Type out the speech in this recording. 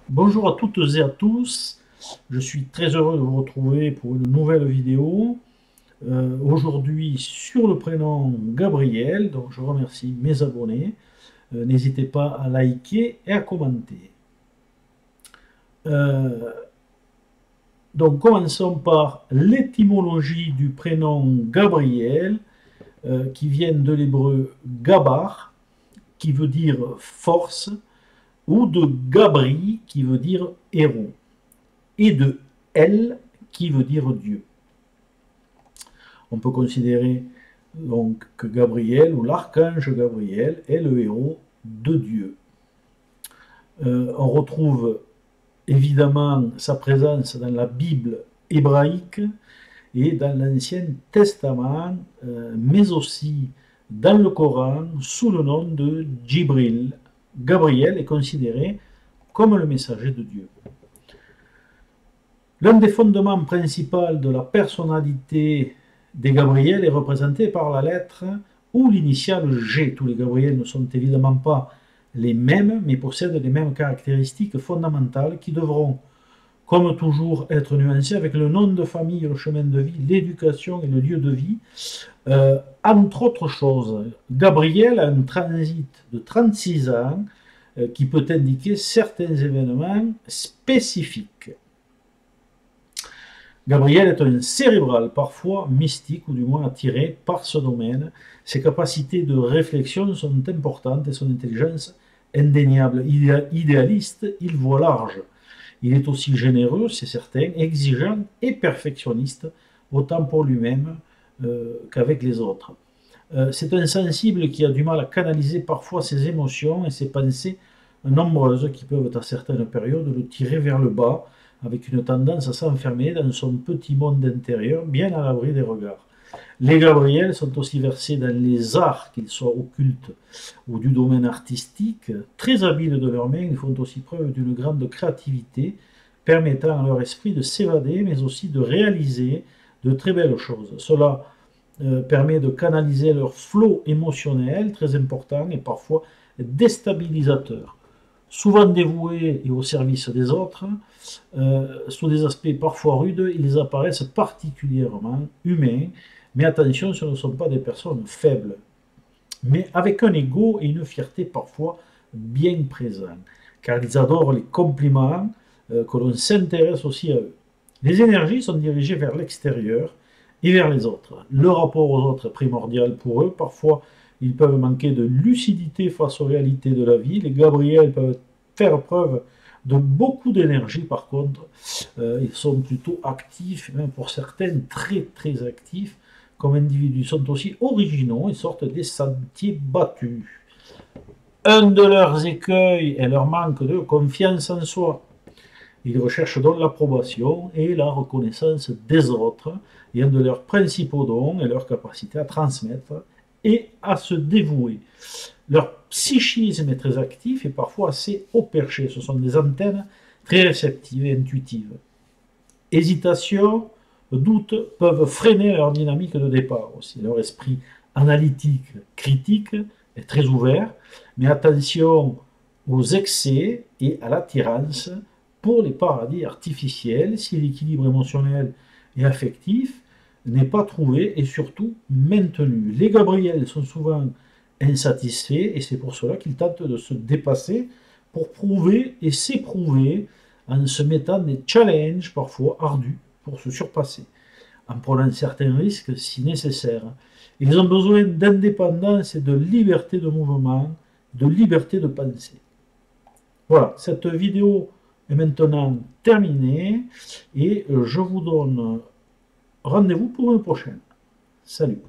Bonjour à toutes et à tous, je suis très heureux de vous retrouver pour une nouvelle vidéo. Aujourd'hui sur le prénom Gabriel, donc je remercie mes abonnés. N'hésitez pas à liker et à commenter. Euh, donc commençons par l'étymologie du prénom Gabriel, qui vient de l'hébreu Gabar, qui veut dire force, ou de Gabri, qui veut dire héros, et de El, qui veut dire Dieu. On peut considérer donc que Gabriel ou l'archange Gabriel est le héros de Dieu. On retrouve évidemment sa présence dans la Bible hébraïque et dans l'Ancien Testament, mais aussi dans le Coran sous le nom de Djibril. Gabriel est considéré comme le messager de Dieu. L'un des fondements principaux de la personnalité des Gabriels est représenté par la lettre ou l'initiale G. Tous les Gabriels ne sont évidemment pas les mêmes, mais possèdent les mêmes caractéristiques fondamentales qui devront, comme toujours, être nuancées avec le nom de famille, le chemin de vie, l'éducation et le lieu de vie. Entre autres choses, Gabriel a un transit de 36 ans qui peut indiquer certains événements spécifiques. Gabriel est un cérébral, parfois mystique ou du moins attiré par ce domaine. Ses capacités de réflexion sont importantes et son intelligence indéniable. Idéaliste, il voit large. Il est aussi généreux, c'est certain, exigeant et perfectionniste, autant pour lui-même qu'avec les autres. C'est un sensible qui a du mal à canaliser parfois ses émotions et ses pensées nombreuses qui peuvent à certaines périodes le tirer vers le bas, avec une tendance à s'enfermer dans son petit monde intérieur, bien à l'abri des regards. Les Gabriels sont aussi versés dans les arts, qu'ils soient occultes ou du domaine artistique. Très habiles de leurs mains, ils font aussi preuve d'une grande créativité, permettant à leur esprit de s'évader, mais aussi de réaliser de très belles choses. Cela permet de canaliser leur flot émotionnel, très important et parfois déstabilisateur. Souvent dévoués et au service des autres, sous des aspects parfois rudes, ils apparaissent particulièrement humains. Mais attention, ce ne sont pas des personnes faibles, mais avec un ego et une fierté parfois bien présents, car ils adorent les compliments, que l'on s'intéresse aussi à eux. Les énergies sont dirigées vers l'extérieur et vers les autres. Le rapport aux autres est primordial pour eux. Parfois, ils peuvent manquer de lucidité face aux réalités de la vie. Les Gabriels peuvent faire preuve de beaucoup d'énergie, par contre. Ils sont plutôt actifs, même pour certains très très actifs comme individus. Ils sont aussi originaux et sortent des sentiers battus. Un de leurs écueils est leur manque de confiance en soi. Ils recherchent donc l'approbation et la reconnaissance des autres, et un de leurs principaux dons est leur capacité à transmettre et à se dévouer. Leur psychisme est très actif et parfois assez haut perché. Ce sont des antennes très réceptives et intuitives. Hésitation, doute peuvent freiner leur dynamique de départ aussi. Leur esprit analytique, critique est très ouvert, mais attention aux excès et à l'attirance pour les paradis artificiels si l'équilibre émotionnel et affectif n'est pas trouvé et surtout maintenu. Les Gabriels sont souvent insatisfaits et c'est pour cela qu'ils tentent de se dépasser pour prouver et s'éprouver en se mettant des challenges parfois ardus pour se surpasser, en prenant certains risques si nécessaire. Ils ont besoin d'indépendance et de liberté de mouvement, de liberté de pensée. Voilà, cette vidéo est maintenant terminée et je vous donne rendez-vous pour une prochaine. Salut.